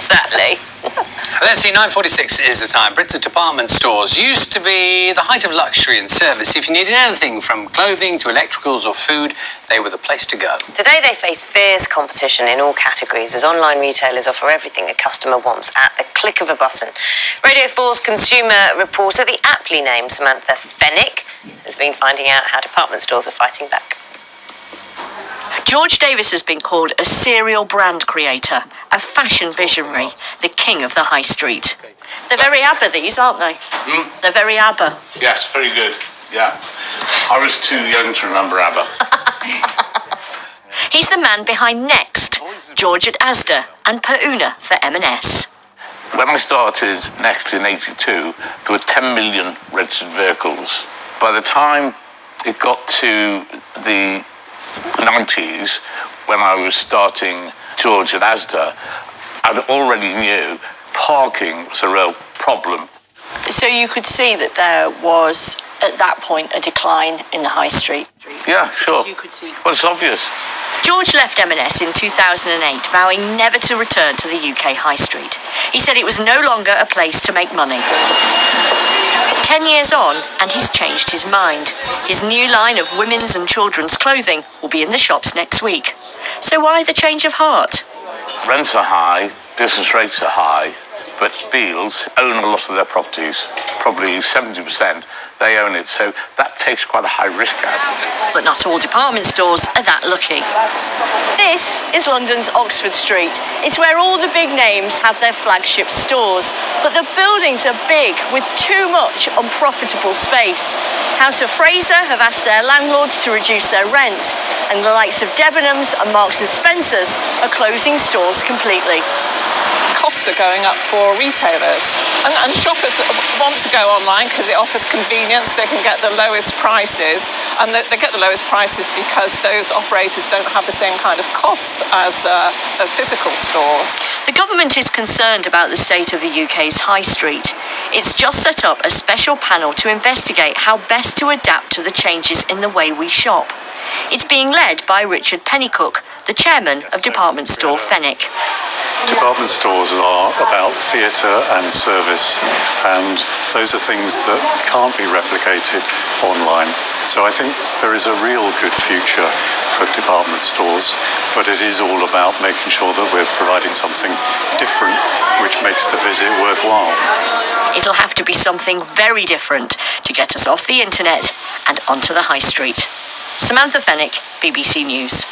Exactly. Let's see, 9:46 is the time. Britain's department stores used to be the height of luxury and service. If you needed anything from clothing to electricals or food, they were the place to go. Today they face fierce competition in all categories as online retailers offer everything a customer wants at the click of a button. Radio 4's consumer reporter, the aptly named Samantha Fennick, has been finding out how department stores are fighting back. George Davis has been called a serial brand creator, a fashion visionary, the king of the high street. They're very ABBA, these, aren't they? They're very ABBA. Yes, very good. Yeah. I was too young to remember ABBA. He's the man behind Next, George at Asda, and Per Una for M&S. When I started Next in 82, there were 10 million registered vehicles. By the time it got to the 90s, when I was starting George at Asda, I already knew parking was a real problem. So you could see that there was, at that point, a decline in the high street. Yeah, sure. You could see. Well, it's obvious. George left M&S in 2008, vowing never to return to the UK high street. He said it was no longer a place to make money. 10 years on, and he's changed his mind. His new line of women's and children's clothing will be in the shops next week. So why the change of heart? Rents are high, business rates are high, but Beals own a lot of their properties, probably 70%. They own it, so that takes quite a high risk out. But not all department stores are that lucky. This is London's Oxford Street. It's where all the big names have their flagship stores. But the buildings are big, with too much unprofitable space. House of Fraser have asked their landlords to reduce their rent, and the likes of Debenhams and Marks and Spencers are closing stores completely. Costs are going up for retailers, and shoppers want to go online because it offers convenience. They can get the lowest prices, and they get the lowest prices because those operators don't have the same kind of costs as a physical stores. The government is concerned about the state of the UK's high street. It's just set up a special panel to investigate how best to adapt to the changes in the way we shop. It's being led by Richard Pennycook, the chairman of department store Fennick. Department stores are about theatre and service, and those are things that can't be replicated online. So I think there is a real good future for department stores, but it is all about making sure that we're providing something different which makes the visit worthwhile. It'll have to be something very different to get us off the internet and onto the high street. Samantha Fennick, BBC News.